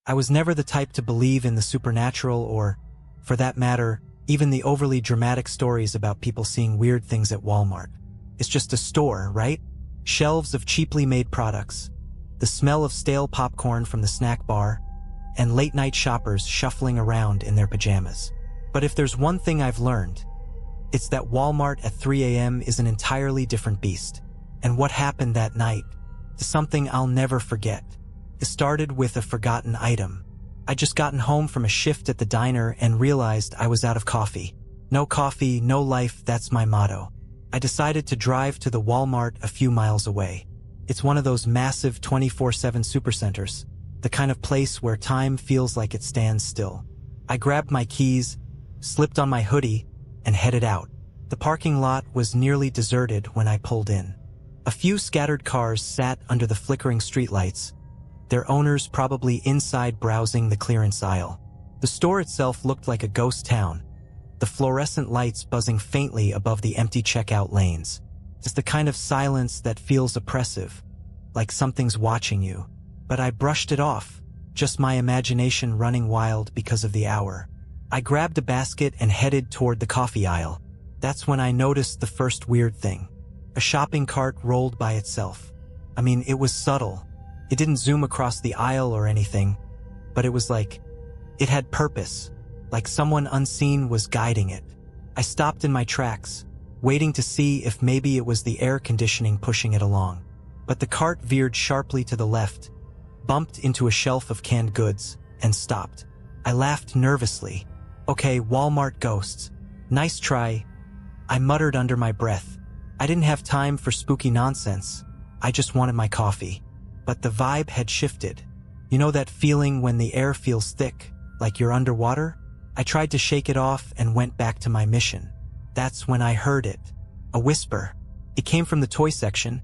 I was never the type to believe in the supernatural or, for that matter, even the overly dramatic stories about people seeing weird things at Walmart. It's just a store, right? Shelves of cheaply made products, the smell of stale popcorn from the snack bar, and late-night shoppers shuffling around in their pajamas. But if there's one thing I've learned, it's that Walmart at 3 a.m. is an entirely different beast. And what happened that night is something I'll never forget. It started with a forgotten item. I'd just gotten home from a shift at the diner and realized I was out of coffee. No coffee, no life, that's my motto. I decided to drive to the Walmart a few miles away. It's one of those massive 24/7 supercenters, the kind of place where time feels like it stands still. I grabbed my keys, slipped on my hoodie, and headed out. The parking lot was nearly deserted when I pulled in. A few scattered cars sat under the flickering streetlights, their owners probably inside browsing the clearance aisle. The store itself looked like a ghost town, the fluorescent lights buzzing faintly above the empty checkout lanes. It's the kind of silence that feels oppressive, like something's watching you. But I brushed it off, just my imagination running wild because of the hour. I grabbed a basket and headed toward the coffee aisle. That's when I noticed the first weird thing. A shopping cart rolled by itself. I mean, it was subtle. It didn't zoom across the aisle or anything, but it was like it had purpose, like someone unseen was guiding it. I stopped in my tracks, waiting to see if maybe it was the air conditioning pushing it along. But the cart veered sharply to the left, bumped into a shelf of canned goods, and stopped. I laughed nervously. Okay, Walmart ghosts. Nice try, I muttered under my breath. I didn't have time for spooky nonsense. I just wanted my coffee. But the vibe had shifted. You know that feeling when the air feels thick, like you're underwater? I tried to shake it off and went back to my mission. That's when I heard it. A whisper. It came from the toy section,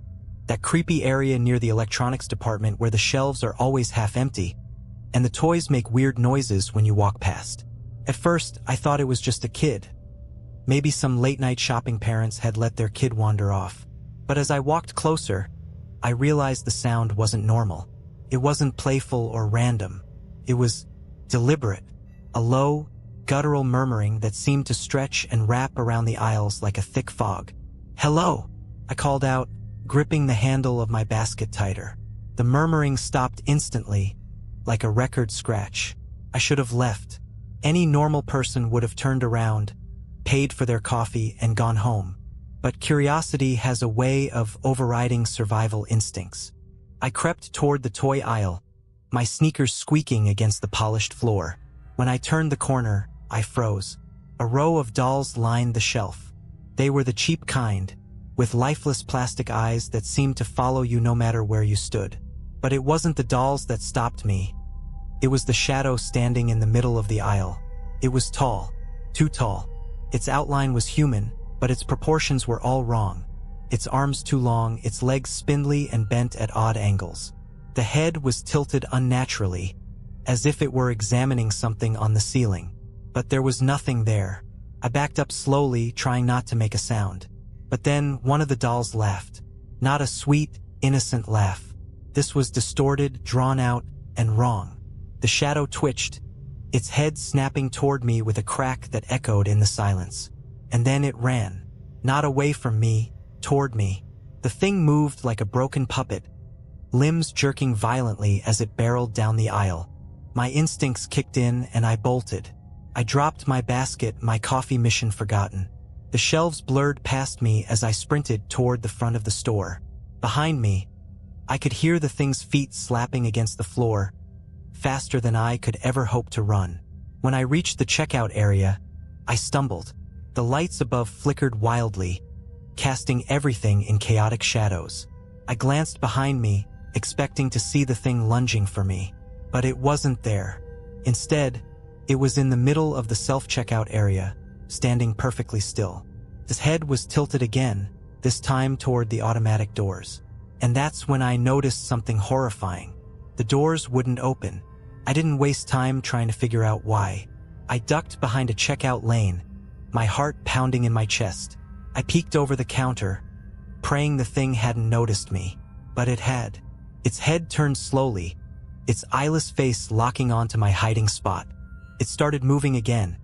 that creepy area near the electronics department where the shelves are always half empty, and the toys make weird noises when you walk past. At first, I thought it was just a kid. Maybe some late-night shopping parents had let their kid wander off. But as I walked closer, I realized the sound wasn't normal. It wasn't playful or random. It was deliberate. A low, guttural murmuring that seemed to stretch and wrap around the aisles like a thick fog. "Hello," I called out, gripping the handle of my basket tighter. The murmuring stopped instantly, like a record scratch. I should have left. Any normal person would have turned around, paid for their coffee, and gone home. But curiosity has a way of overriding survival instincts. I crept toward the toy aisle, my sneakers squeaking against the polished floor. When I turned the corner, I froze. A row of dolls lined the shelf. They were the cheap kind, with lifeless plastic eyes that seemed to follow you no matter where you stood. But it wasn't the dolls that stopped me. It was the shadow standing in the middle of the aisle. It was tall, too tall. Its outline was human, but its proportions were all wrong. Its arms too long, its legs spindly and bent at odd angles. The head was tilted unnaturally, as if it were examining something on the ceiling. But there was nothing there. I backed up slowly, trying not to make a sound. But then one of the dolls laughed. Not a sweet, innocent laugh. This was distorted, drawn out, and wrong. The shadow twitched, its head snapping toward me with a crack that echoed in the silence. And then it ran. Not away from me, toward me. The thing moved like a broken puppet, limbs jerking violently as it barreled down the aisle. My instincts kicked in and I bolted. I dropped my basket, my coffee mission forgotten. The shelves blurred past me as I sprinted toward the front of the store. Behind me, I could hear the thing's feet slapping against the floor, faster than I could ever hope to run. When I reached the checkout area, I stumbled. The lights above flickered wildly, casting everything in chaotic shadows. I glanced behind me, expecting to see the thing lunging for me. But it wasn't there. Instead, it was in the middle of the self-checkout area, standing perfectly still. His head was tilted again, this time toward the automatic doors. And that's when I noticed something horrifying. The doors wouldn't open. I didn't waste time trying to figure out why. I ducked behind a checkout lane, my heart pounding in my chest. I peeked over the counter, praying the thing hadn't noticed me. But it had. Its head turned slowly, its eyeless face locking onto my hiding spot. It started moving again,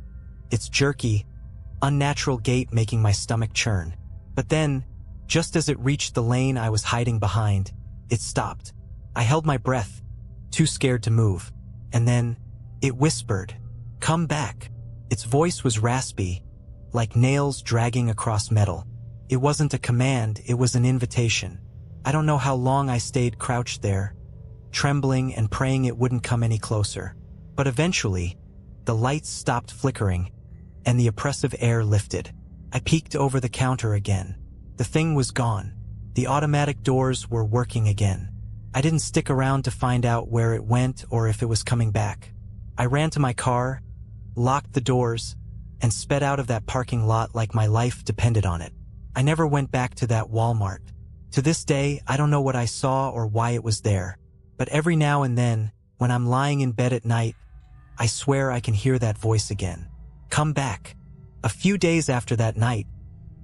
its jerky, unnatural gait making my stomach churn. But then, just as it reached the lane I was hiding behind, it stopped. I held my breath, too scared to move. And then, it whispered, "Come back." Its voice was raspy, like nails dragging across metal. It wasn't a command, it was an invitation. I don't know how long I stayed crouched there, trembling and praying it wouldn't come any closer. But eventually, the lights stopped flickering, and the oppressive air lifted. I peeked over the counter again. The thing was gone. The automatic doors were working again. I didn't stick around to find out where it went or if it was coming back. I ran to my car, locked the doors, and sped out of that parking lot like my life depended on it. I never went back to that Walmart. To this day, I don't know what I saw or why it was there. But every now and then, when I'm lying in bed at night, I swear I can hear that voice again. Come back. A few days after that night,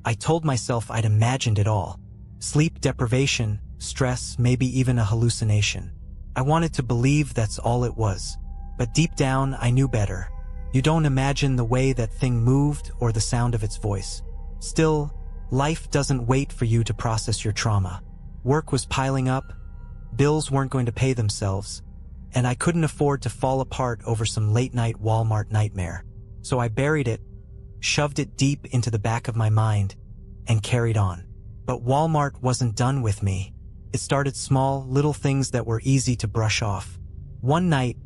I told myself I'd imagined it all. Sleep deprivation, stress, maybe even a hallucination. I wanted to believe that's all it was. But deep down, I knew better. You don't imagine the way that thing moved or the sound of its voice. Still, life doesn't wait for you to process your trauma. Work was piling up, bills weren't going to pay themselves, and I couldn't afford to fall apart over some late-night Walmart nightmare. So I buried it, shoved it deep into the back of my mind, and carried on. But Walmart wasn't done with me. It started small, little things that were easy to brush off. One night,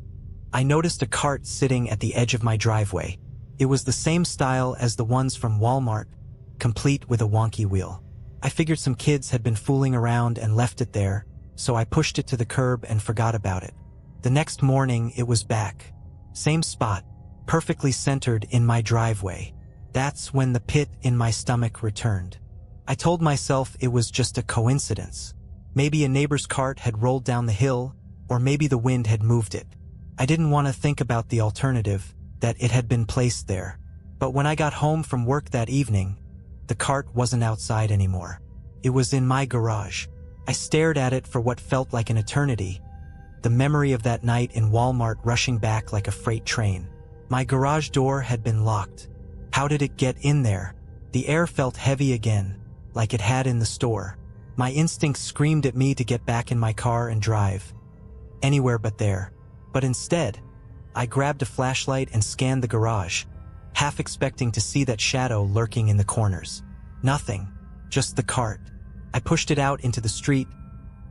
I noticed a cart sitting at the edge of my driveway. It was the same style as the ones from Walmart, complete with a wonky wheel. I figured some kids had been fooling around and left it there, so I pushed it to the curb and forgot about it. The next morning, it was back. Same spot, perfectly centered in my driveway. That's when the pit in my stomach returned. I told myself it was just a coincidence. Maybe a neighbor's cart had rolled down the hill, or maybe the wind had moved it. I didn't want to think about the alternative, that it had been placed there. But when I got home from work that evening, the cart wasn't outside anymore. It was in my garage. I stared at it for what felt like an eternity, the memory of that night in Walmart rushing back like a freight train. My garage door had been locked. How did it get in there? The air felt heavy again, like it had in the store. My instincts screamed at me to get back in my car and drive. Anywhere but there. But instead, I grabbed a flashlight and scanned the garage, half expecting to see that shadow lurking in the corners. Nothing, just the cart. I pushed it out into the street,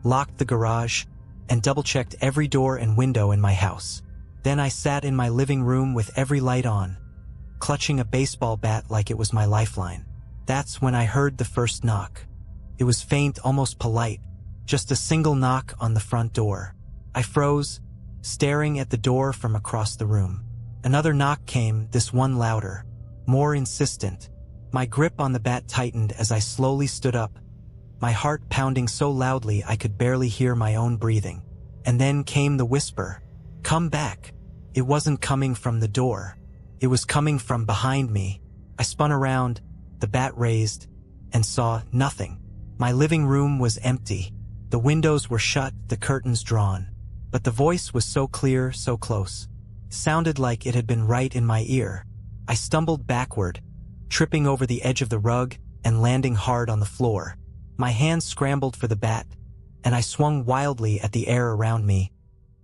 locked the garage, and double-checked every door and window in my house. Then I sat in my living room with every light on, clutching a baseball bat like it was my lifeline. That's when I heard the first knock. It was faint, almost polite, just a single knock on the front door. I froze, staring at the door from across the room. Another knock came, this one louder, more insistent. My grip on the bat tightened as I slowly stood up, my heart pounding so loudly I could barely hear my own breathing. And then came the whisper, "Come back." It wasn't coming from the door. It was coming from behind me. I spun around, the bat raised, and saw nothing. My living room was empty. The windows were shut, the curtains drawn. But the voice was so clear, so close. Sounded like it had been right in my ear. I stumbled backward, tripping over the edge of the rug and landing hard on the floor. My hands scrambled for the bat, and I swung wildly at the air around me,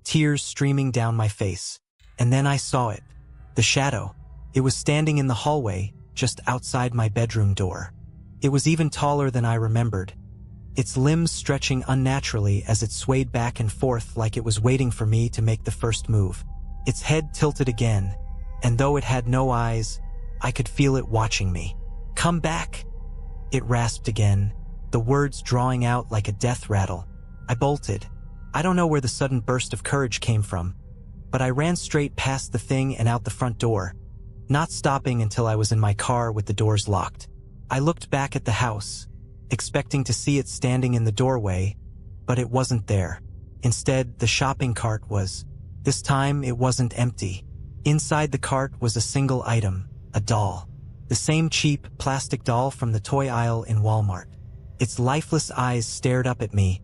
tears streaming down my face. And then I saw it. The shadow. It was standing in the hallway, just outside my bedroom door. It was even taller than I remembered, its limbs stretching unnaturally as it swayed back and forth like it was waiting for me to make the first move. Its head tilted again, and though it had no eyes, I could feel it watching me. "Come back!" It rasped again, the words drawing out like a death rattle. I bolted. I don't know where the sudden burst of courage came from, but I ran straight past the thing and out the front door, not stopping until I was in my car with the doors locked. I looked back at the house, expecting to see it standing in the doorway, but it wasn't there. Instead, the shopping cart was. This time, it wasn't empty. Inside the cart was a single item, a doll. The same cheap, plastic doll from the toy aisle in Walmart. Its lifeless eyes stared up at me,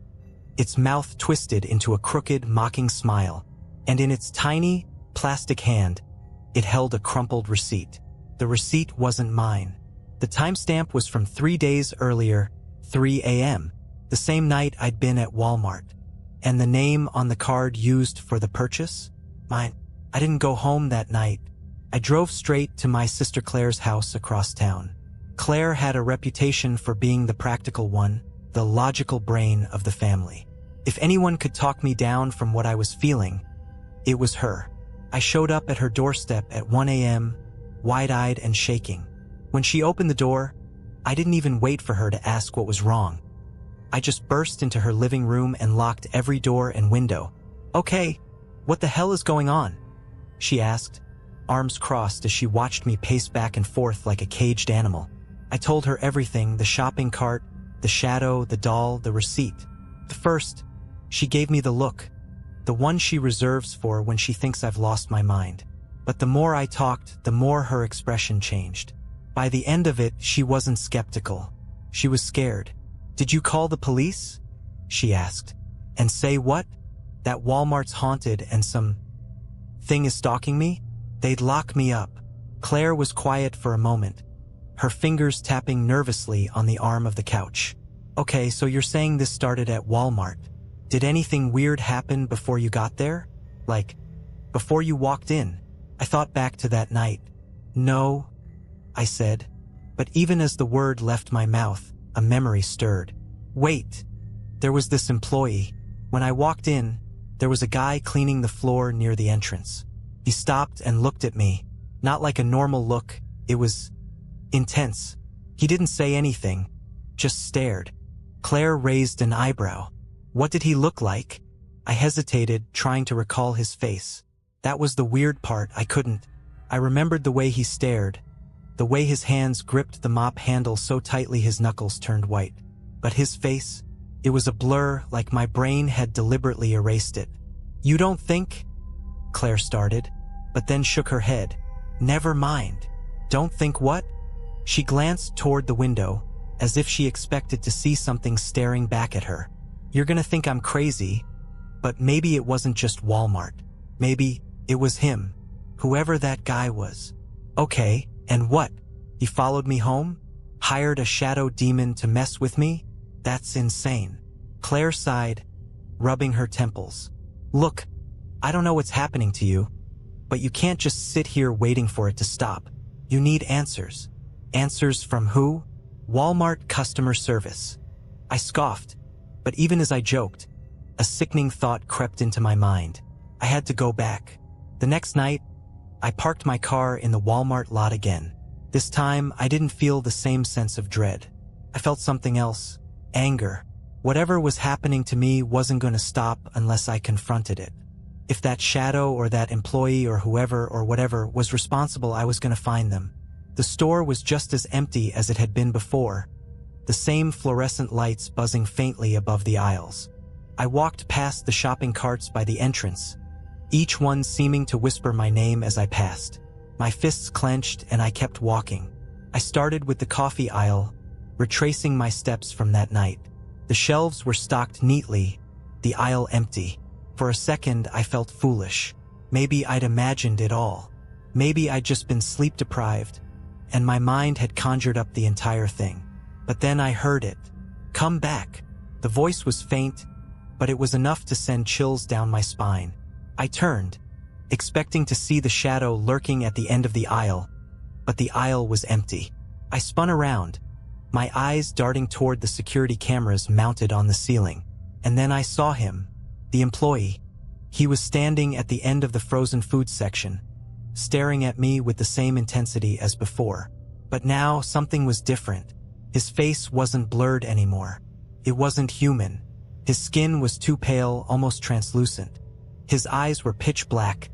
its mouth twisted into a crooked, mocking smile. and in its tiny, plastic hand, it held a crumpled receipt. The receipt wasn't mine. The timestamp was from 3 days earlier, 3 a.m., the same night I'd been at Walmart. And the name on the card used for the purchase? Mine. I didn't go home that night. I drove straight to my sister Claire's house across town. Claire had a reputation for being the practical one, the logical brain of the family. If anyone could talk me down from what I was feeling, it was her. I showed up at her doorstep at 1 a.m., wide-eyed and shaking. When she opened the door, I didn't even wait for her to ask what was wrong. I just burst into her living room and locked every door and window. "Okay, what the hell is going on?" she asked, arms crossed as she watched me pace back and forth like a caged animal. I told her everything: the shopping cart, the shadow, the doll, the receipt. At first, she gave me the look, the one she reserves for when she thinks I've lost my mind. But the more I talked, the more her expression changed. By the end of it, she wasn't skeptical. She was scared. "Did you call the police?" she asked. "And say what? That Walmart's haunted and some thing is stalking me? They'd lock me up." Claire was quiet for a moment, her fingers tapping nervously on the arm of the couch. "Okay, so you're saying this started at Walmart. Did anything weird happen before you got there? Like, before you walked in?" I thought back to that night. "No," I said, but even as the word left my mouth, a memory stirred. "Wait, there was this employee. When I walked in, there was a guy cleaning the floor near the entrance. He stopped and looked at me, not like a normal look, it was intense. He didn't say anything, just stared." Claire raised an eyebrow. "What did he look like?" I hesitated, trying to recall his face. That was the weird part, I couldn't. I remembered the way he stared, the way his hands gripped the mop handle so tightly his knuckles turned white. But his face, it was a blur, like my brain had deliberately erased it. "You don't think?" Claire started, but then shook her head. "Never mind." "Don't think what?" She glanced toward the window, as if she expected to see something staring back at her. "You're gonna think I'm crazy, but maybe it wasn't just Walmart. Maybe it was him, whoever that guy was." "Okay, and what? He followed me home? Hired a shadow demon to mess with me? That's insane." Claire sighed, rubbing her temples. "Look, I don't know what's happening to you, but you can't just sit here waiting for it to stop. You need answers." "Answers from who?" "Walmart customer service." I scoffed, but even as I joked, a sickening thought crept into my mind. I had to go back. The next night, I parked my car in the Walmart lot again. This time, I didn't feel the same sense of dread. I felt something else. Anger. Whatever was happening to me wasn't going to stop unless I confronted it. If that shadow or that employee or whoever or whatever was responsible, I was going to find them. The store was just as empty as it had been before, the same fluorescent lights buzzing faintly above the aisles. I walked past the shopping carts by the entrance, each one seeming to whisper my name as I passed. My fists clenched and I kept walking. I started with the coffee aisle, retracing my steps from that night. The shelves were stocked neatly, the aisle empty. For a second, I felt foolish. Maybe I'd imagined it all. Maybe I'd just been sleep-deprived, and my mind had conjured up the entire thing. But then I heard it. "Come back." The voice was faint, but it was enough to send chills down my spine. I turned, expecting to see the shadow lurking at the end of the aisle, but the aisle was empty. I spun around, my eyes darting toward the security cameras mounted on the ceiling. And then I saw him. The employee. He was standing at the end of the frozen food section, staring at me with the same intensity as before. But now something was different. His face wasn't blurred anymore. It wasn't human. His skin was too pale, almost translucent. His eyes were pitch black,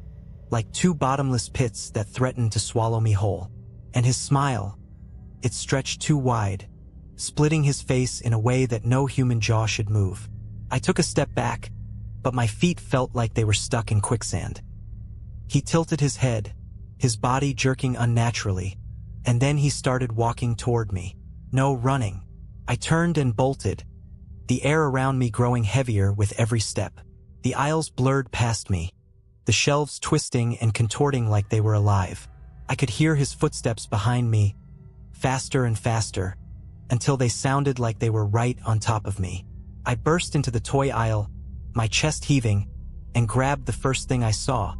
like two bottomless pits that threatened to swallow me whole. And his smile, it stretched too wide, splitting his face in a way that no human jaw should move. I took a step back, but my feet felt like they were stuck in quicksand. He tilted his head, his body jerking unnaturally, and then he started walking toward me. No running. I turned and bolted, the air around me growing heavier with every step. The aisles blurred past me, the shelves twisting and contorting like they were alive. I could hear his footsteps behind me, faster and faster, until they sounded like they were right on top of me. I burst into the toy aisle, my chest heaving, and grabbed the first thing I saw,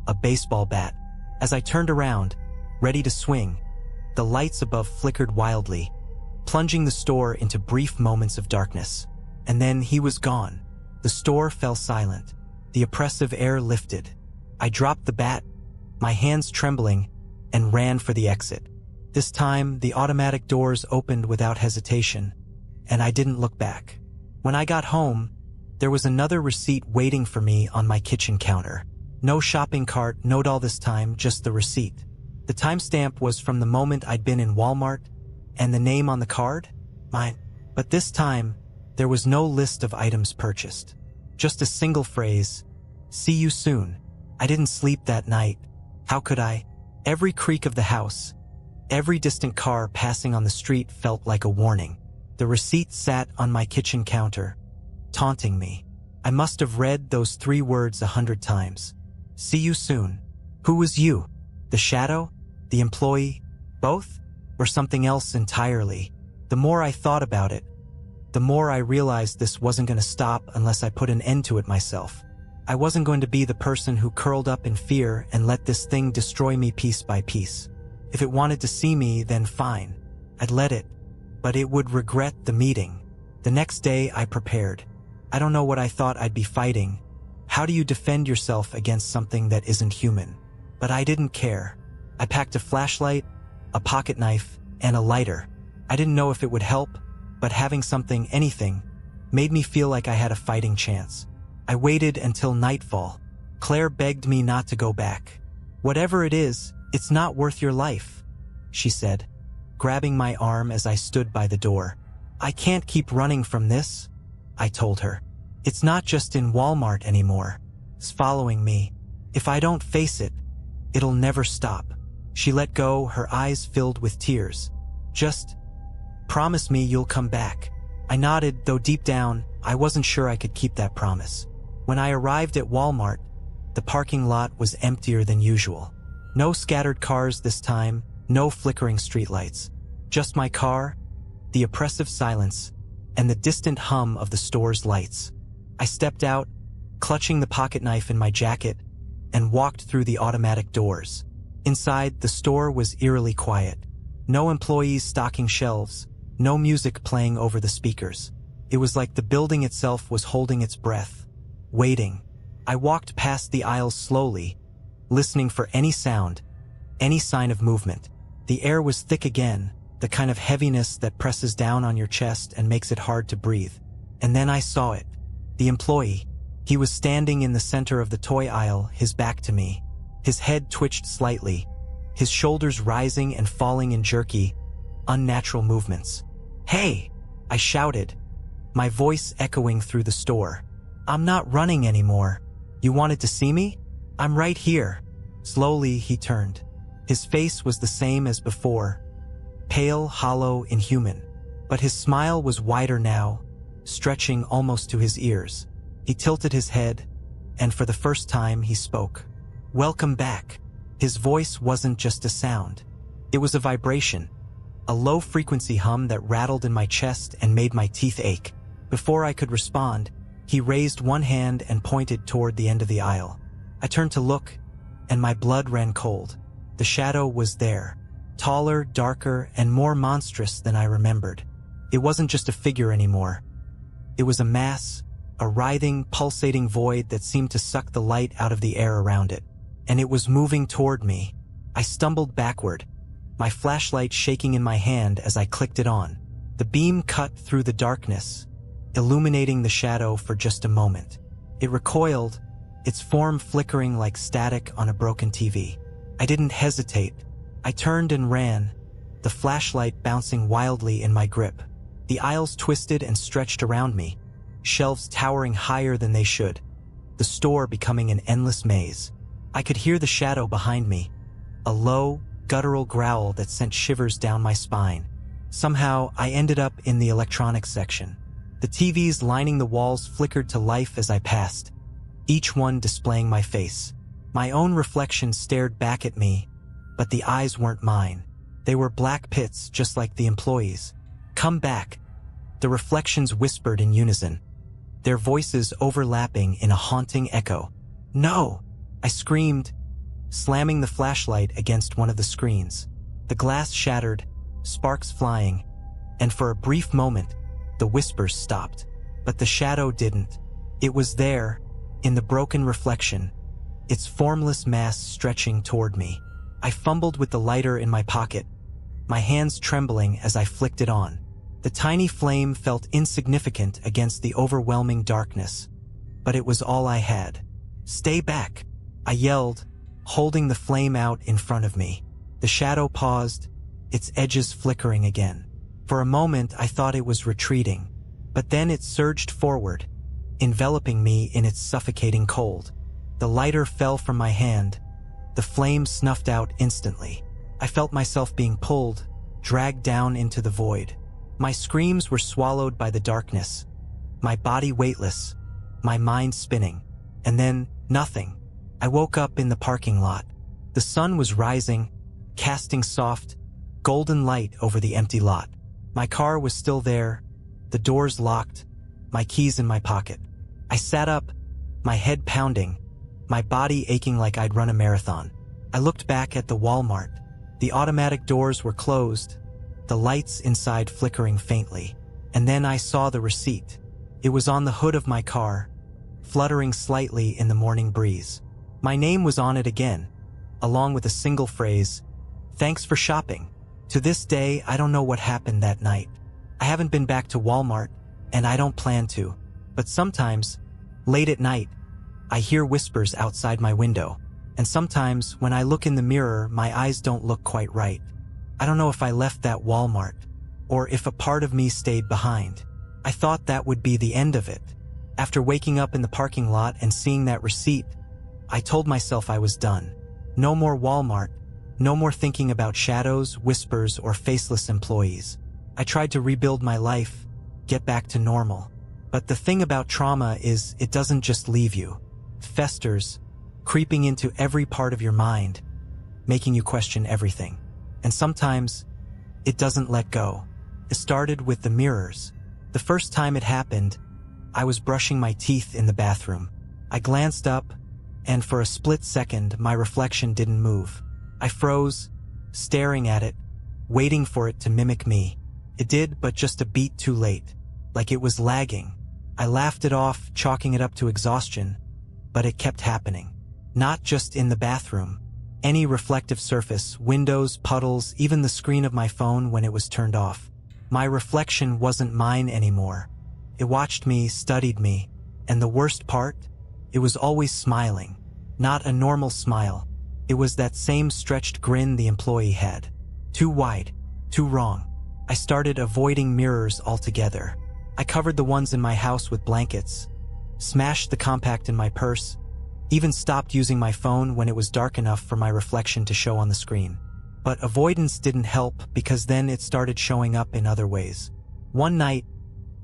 a baseball bat. As I turned around, ready to swing, the lights above flickered wildly, plunging the store into brief moments of darkness. And then he was gone. The store fell silent. The oppressive air lifted. I dropped the bat, my hands trembling, and ran for the exit. This time, the automatic doors opened without hesitation, and I didn't look back. When I got home, there was another receipt waiting for me on my kitchen counter. No shopping cart, note all this time, just the receipt. The timestamp was from the moment I'd been in Walmart, and the name on the card? Mine. But this time, there was no list of items purchased. Just a single phrase, "See you soon." I didn't sleep that night. How could I? Every creak of the house, every distant car passing on the street felt like a warning. The receipt sat on my kitchen counter, taunting me. I must have read those 3 words 100 times. See you soon. Who was you? The shadow? The employee? Both? Or something else entirely? The more I thought about it, the more I realized this wasn't going to stop unless I put an end to it myself. I wasn't going to be the person who curled up in fear and let this thing destroy me piece by piece. If it wanted to see me, then fine. I'd let it. But it would regret the meeting. The next day, I prepared. I don't know what I thought I'd be fighting. How do you defend yourself against something that isn't human? But I didn't care. I packed a flashlight, a pocket knife, and a lighter. I didn't know if it would help, but having something, anything, made me feel like I had a fighting chance. I waited until nightfall. Claire begged me not to go back. "Whatever it is, it's not worth your life," she said, grabbing my arm as I stood by the door. "I can't keep running from this," I told her. "It's not just in Walmart anymore. It's following me. If I don't face it, it'll never stop." She let go, her eyes filled with tears. "Just promise me you'll come back." I nodded, though deep down, I wasn't sure I could keep that promise. When I arrived at Walmart, the parking lot was emptier than usual. No scattered cars this time, no flickering streetlights. Just my car, the oppressive silence, and the distant hum of the store's lights. I stepped out, clutching the pocket knife in my jacket, and walked through the automatic doors. Inside, the store was eerily quiet. No employees stocking shelves, no music playing over the speakers. It was like the building itself was holding its breath, waiting. I walked past the aisles slowly, listening for any sound, any sign of movement. The air was thick again, the kind of heaviness that presses down on your chest and makes it hard to breathe. And then I saw it. The employee. He was standing in the center of the toy aisle, his back to me. His head twitched slightly, his shoulders rising and falling in jerky, unnatural movements. "Hey!" I shouted, my voice echoing through the store. "I'm not running anymore. You wanted to see me? I'm right here." Slowly, he turned. His face was the same as before, pale, hollow, inhuman. But his smile was wider now, stretching almost to his ears. He tilted his head, and for the first time he spoke. "Welcome back." His voice wasn't just a sound. It was a vibration, a low-frequency hum that rattled in my chest and made my teeth ache. Before I could respond, he raised one hand and pointed toward the end of the aisle. I turned to look, and my blood ran cold. The shadow was there, taller, darker, and more monstrous than I remembered. It wasn't just a figure anymore. It was a mass, a writhing, pulsating void that seemed to suck the light out of the air around it. And it was moving toward me. I stumbled backward, my flashlight shaking in my hand as I clicked it on. The beam cut through the darkness, illuminating the shadow for just a moment. It recoiled, its form flickering like static on a broken TV. I didn't hesitate. I turned and ran, the flashlight bouncing wildly in my grip. The aisles twisted and stretched around me, shelves towering higher than they should, the store becoming an endless maze. I could hear the shadow behind me, a low, guttural growl that sent shivers down my spine. Somehow, I ended up in the electronics section. The TVs lining the walls flickered to life as I passed, each one displaying my face. My own reflection stared back at me, but the eyes weren't mine. They were black pits just like the employees. "Come back," the reflections whispered in unison, their voices overlapping in a haunting echo. "No!" I screamed, slamming the flashlight against one of the screens. The glass shattered, sparks flying, and for a brief moment, the whispers stopped. But the shadow didn't. It was there, in the broken reflection, its formless mass stretching toward me. I fumbled with the lighter in my pocket, my hands trembling as I flicked it on. The tiny flame felt insignificant against the overwhelming darkness, but it was all I had. "Stay back," I yelled, holding the flame out in front of me. The shadow paused, its edges flickering again. For a moment I thought it was retreating, but then it surged forward, enveloping me in its suffocating cold. The lighter fell from my hand, the flame snuffed out instantly. I felt myself being pulled, dragged down into the void. My screams were swallowed by the darkness, my body weightless, my mind spinning. And then, nothing. I woke up in the parking lot. The sun was rising, casting soft, golden light over the empty lot. My car was still there, the doors locked, my keys in my pocket. I sat up, my head pounding, my body aching like I'd run a marathon. I looked back at the Walmart. The automatic doors were closed, the lights inside flickering faintly. And then I saw the receipt. It was on the hood of my car, fluttering slightly in the morning breeze. My name was on it again, along with a single phrase, "Thanks for shopping." To this day, I don't know what happened that night. I haven't been back to Walmart, and I don't plan to. But sometimes, late at night, I hear whispers outside my window. And sometimes, when I look in the mirror, my eyes don't look quite right. I don't know if I left that Walmart, or if a part of me stayed behind. I thought that would be the end of it. After waking up in the parking lot and seeing that receipt, I told myself I was done. No more Walmart, no more thinking about shadows, whispers, or faceless employees. I tried to rebuild my life, get back to normal. But the thing about trauma is it doesn't just leave you. It festers, creeping into every part of your mind, making you question everything. And sometimes, it doesn't let go. It started with the mirrors. The first time it happened, I was brushing my teeth in the bathroom. I glanced up, and for a split second, my reflection didn't move. I froze, staring at it, waiting for it to mimic me. It did, but just a beat too late, like it was lagging. I laughed it off, chalking it up to exhaustion, but it kept happening. Not just in the bathroom. Any reflective surface, windows, puddles, even the screen of my phone when it was turned off. My reflection wasn't mine anymore. It watched me, studied me, and the worst part? It was always smiling. Not a normal smile. It was that same stretched grin the employee had. Too wide, too wrong. I started avoiding mirrors altogether. I covered the ones in my house with blankets, smashed the compact in my purse, even stopped using my phone when it was dark enough for my reflection to show on the screen. But avoidance didn't help because then it started showing up in other ways. One night,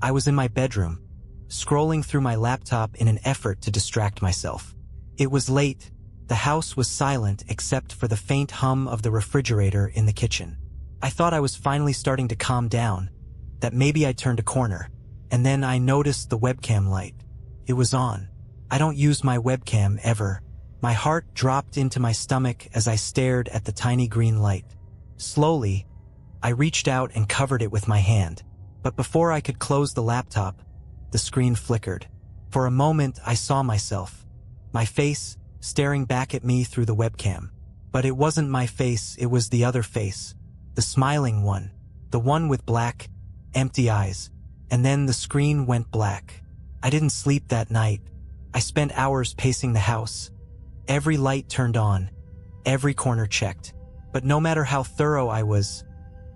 I was in my bedroom, scrolling through my laptop in an effort to distract myself. It was late. The house was silent except for the faint hum of the refrigerator in the kitchen. I thought I was finally starting to calm down, that maybe I'd turned a corner, and then I noticed the webcam light. It was on. I don't use my webcam ever. My heart dropped into my stomach as I stared at the tiny green light. Slowly, I reached out and covered it with my hand. But before I could close the laptop, the screen flickered. For a moment, I saw myself, my face staring back at me through the webcam. But it wasn't my face, it was the other face, the smiling one, the one with black, empty eyes. And then the screen went black. I didn't sleep that night. I spent hours pacing the house. Every light turned on, every corner checked. But no matter how thorough I was,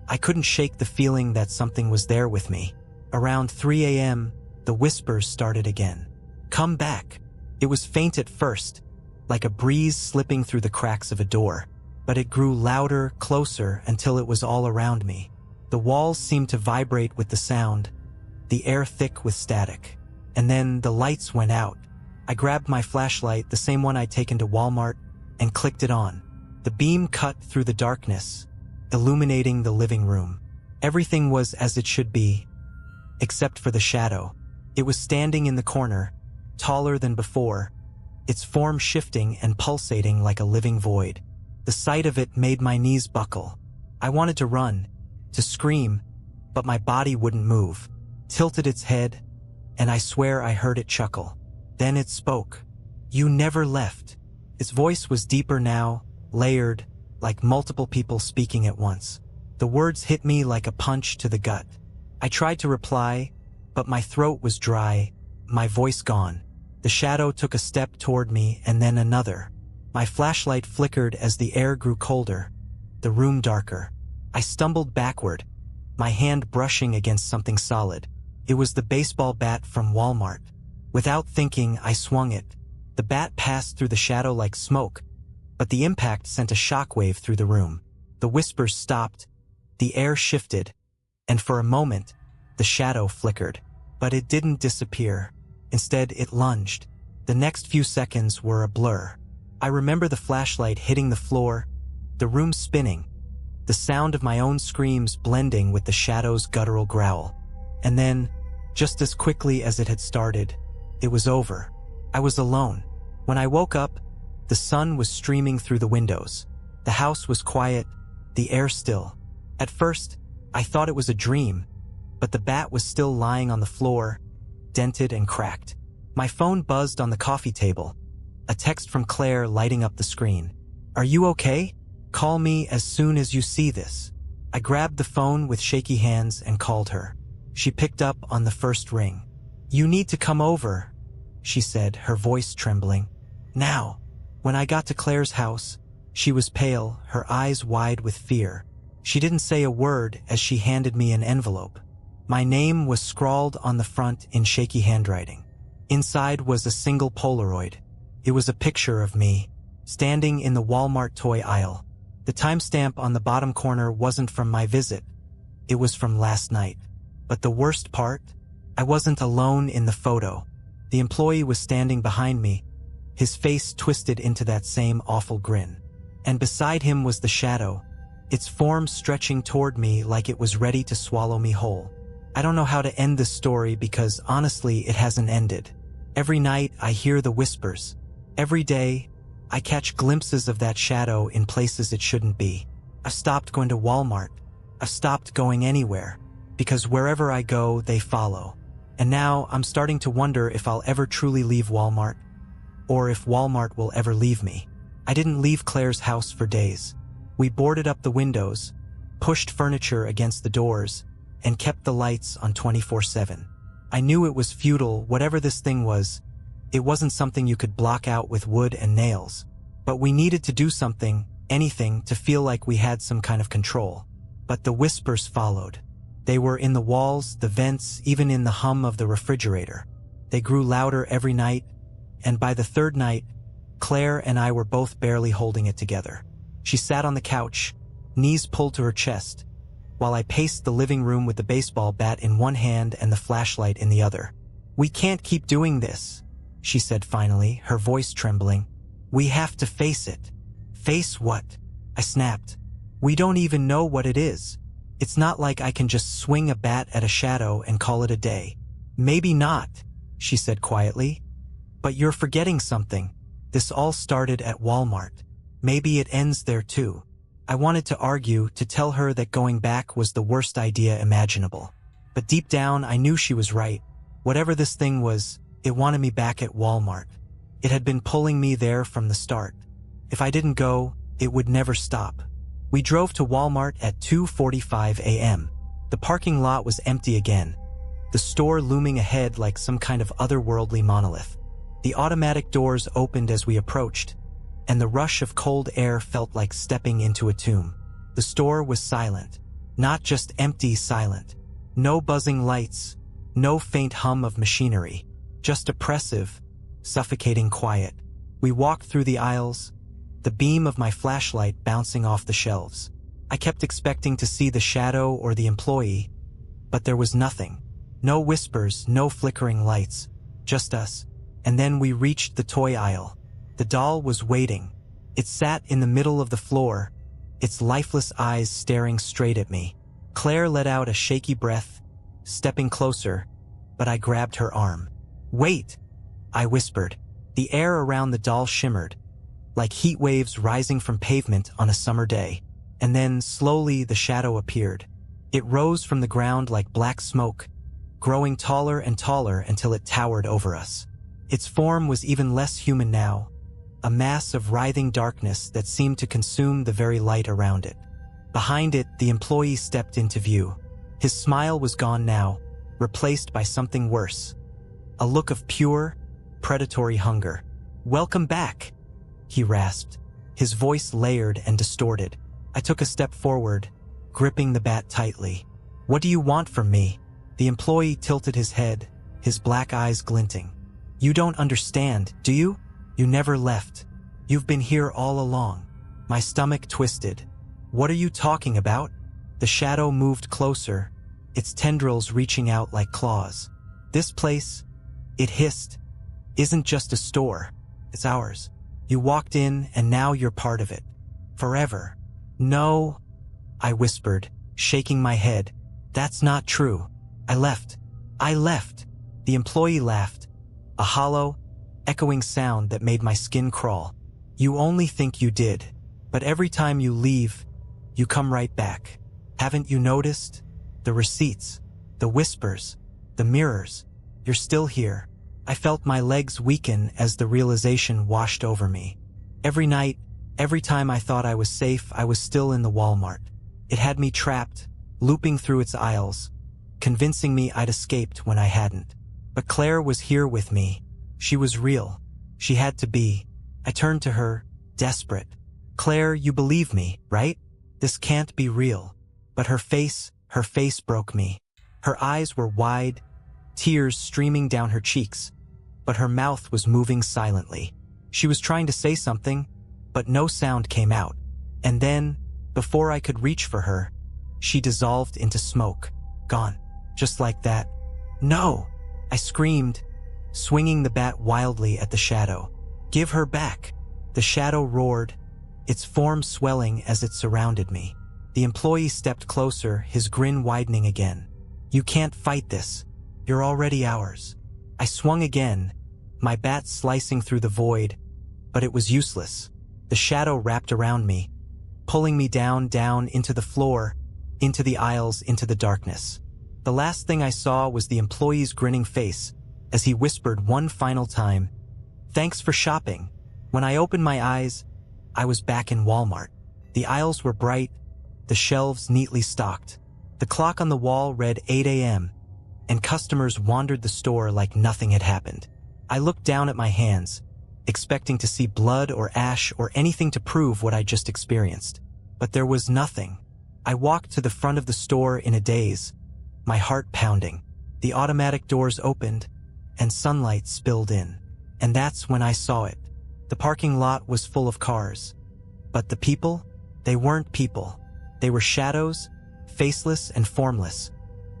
I couldn't shake the feeling that something was there with me. Around 3 a.m., the whispers started again. "Come back." It was faint at first, like a breeze slipping through the cracks of a door. But it grew louder, closer, until it was all around me. The walls seemed to vibrate with the sound, the air thick with static. And then the lights went out. I grabbed my flashlight, the same one I'd taken to Walmart, and clicked it on. The beam cut through the darkness, illuminating the living room. Everything was as it should be, except for the shadow. It was standing in the corner, taller than before, its form shifting and pulsating like a living void. The sight of it made my knees buckle. I wanted to run, to scream, but my body wouldn't move. Tilted its head, and I swear I heard it chuckle. Then it spoke. "You never left." Its voice was deeper now, layered, like multiple people speaking at once. The words hit me like a punch to the gut. I tried to reply, but my throat was dry, my voice gone. The shadow took a step toward me and then another. My flashlight flickered as the air grew colder, the room darker. I stumbled backward, my hand brushing against something solid. It was the baseball bat from Walmart. Without thinking, I swung it. The bat passed through the shadow like smoke, but the impact sent a shockwave through the room. The whispers stopped, the air shifted, and for a moment, the shadow flickered. But it didn't disappear. Instead, it lunged. The next few seconds were a blur. I remember the flashlight hitting the floor, the room spinning, the sound of my own screams blending with the shadow's guttural growl. And then, just as quickly as it had started, it was over. I was alone. When I woke up, the sun was streaming through the windows. The house was quiet, the air still. At first, I thought it was a dream, but the bat was still lying on the floor, dented and cracked. My phone buzzed on the coffee table, a text from Claire lighting up the screen. "Are you okay? Call me as soon as you see this." I grabbed the phone with shaky hands and called her. She picked up on the first ring. "You need to come over," she said, her voice trembling. "Now." When I got to Claire's house, she was pale, her eyes wide with fear. She didn't say a word as she handed me an envelope. My name was scrawled on the front in shaky handwriting. Inside was a single Polaroid. It was a picture of me, standing in the Walmart toy aisle. The timestamp on the bottom corner wasn't from my visit. It was from last night. But the worst part? I wasn't alone in the photo. The employee was standing behind me, his face twisted into that same awful grin. And beside him was the shadow, its form stretching toward me like it was ready to swallow me whole. I don't know how to end this story because honestly it hasn't ended. Every night I hear the whispers. Every day I catch glimpses of that shadow in places it shouldn't be. I've stopped going to Walmart. I've stopped going anywhere, because wherever I go, they follow. And now I'm starting to wonder if I'll ever truly leave Walmart, or if Walmart will ever leave me. I didn't leave Claire's house for days. We boarded up the windows, pushed furniture against the doors, and kept the lights on 24/7. I knew it was futile, whatever this thing was. It wasn't something you could block out with wood and nails. But we needed to do something, anything, to feel like we had some kind of control. But the whispers followed. They were in the walls, the vents, even in the hum of the refrigerator. They grew louder every night, and by the third night, Claire and I were both barely holding it together. She sat on the couch, knees pulled to her chest, while I paced the living room with the baseball bat in one hand and the flashlight in the other. "We can't keep doing this," she said finally, her voice trembling. "We have to face it." "Face what?" I snapped. "We don't even know what it is. It's not like I can just swing a bat at a shadow and call it a day." "Maybe not," she said quietly. "But you're forgetting something. This all started at Walmart. Maybe it ends there too." I wanted to argue, to tell her that going back was the worst idea imaginable. But deep down, I knew she was right. Whatever this thing was, it wanted me back at Walmart. It had been pulling me there from the start. If I didn't go, it would never stop. We drove to Walmart at 2:45 a.m. The parking lot was empty again, the store looming ahead like some kind of otherworldly monolith. The automatic doors opened as we approached, and the rush of cold air felt like stepping into a tomb. The store was silent, not just empty silent. No buzzing lights, no faint hum of machinery, just oppressive, suffocating quiet. We walked through the aisles, the beam of my flashlight bouncing off the shelves. I kept expecting to see the shadow or the employee, but there was nothing. No whispers, no flickering lights, just us. And then we reached the toy aisle. The doll was waiting, It sat in the middle of the floor, its lifeless eyes staring straight at me. Claire let out a shaky breath, stepping closer, but I grabbed her arm. "Wait," I whispered. The air around the doll shimmered, like heat waves rising from pavement on a summer day. And then, slowly, the shadow appeared. It rose from the ground like black smoke, growing taller and taller until it towered over us. Its form was even less human now, a mass of writhing darkness that seemed to consume the very light around it. Behind it, the employee stepped into view. His smile was gone now, replaced by something worse. A look of pure, predatory hunger. "Welcome back," he rasped, his voice layered and distorted. I took a step forward, gripping the bat tightly. "What do you want from me?" The employee tilted his head, his black eyes glinting. "You don't understand, do you? You never left. You've been here all along." My stomach twisted. "What are you talking about?" The shadow moved closer, its tendrils reaching out like claws. "This place," it hissed, "isn't just a store. It's ours. You walked in and now you're part of it. Forever." "No," I whispered, shaking my head. "That's not true. I left. The employee laughed, a hollow, echoing sound that made my skin crawl. "You only think you did, but every time you leave, you come right back. Haven't you noticed? The receipts, the whispers, the mirrors. You're still here." I felt my legs weaken as the realization washed over me. Every night, every time I thought I was safe, I was still in the Walmart. It had me trapped, looping through its aisles, convincing me I'd escaped when I hadn't. But Claire was here with me. She was real. She had to be. I turned to her, desperate. "Claire, you believe me, right? This can't be real." But her face broke me. Her eyes were wide, tears streaming down her cheeks, but her mouth was moving silently. She was trying to say something, but no sound came out. And then, before I could reach for her, she dissolved into smoke. Gone. Just like that. "No!" I screamed, swinging the bat wildly at the shadow. "Give her back!" The shadow roared, its form swelling as it surrounded me. The employee stepped closer, his grin widening again. "You can't fight this. You're already ours." I swung again, my bat slicing through the void, but it was useless. The shadow wrapped around me, pulling me down into the floor, into the aisles, into the darkness. The last thing I saw was the employee's grinning face as he whispered one final time, "Thanks for shopping." When I opened my eyes, I was back in Walmart. The aisles were bright, the shelves neatly stocked. The clock on the wall read 8 a.m., and customers wandered the store like nothing had happened. I looked down at my hands, expecting to see blood or ash or anything to prove what I just experienced. But there was nothing. I walked to the front of the store in a daze, my heart pounding. The automatic doors opened, and sunlight spilled in. And that's when I saw it. The parking lot was full of cars. But the people? They weren't people. They were shadows, faceless and formless,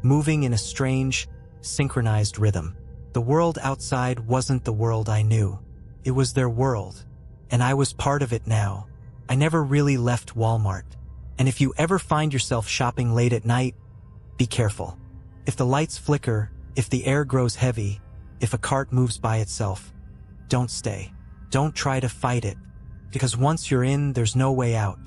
moving in a strange, synchronized rhythm. The world outside wasn't the world I knew. It was their world, and I was part of it now. I never really left Walmart. And if you ever find yourself shopping late at night, be careful. If the lights flicker, if the air grows heavy, if a cart moves by itself, don't stay. Don't try to fight it, because once you're in, there's no way out.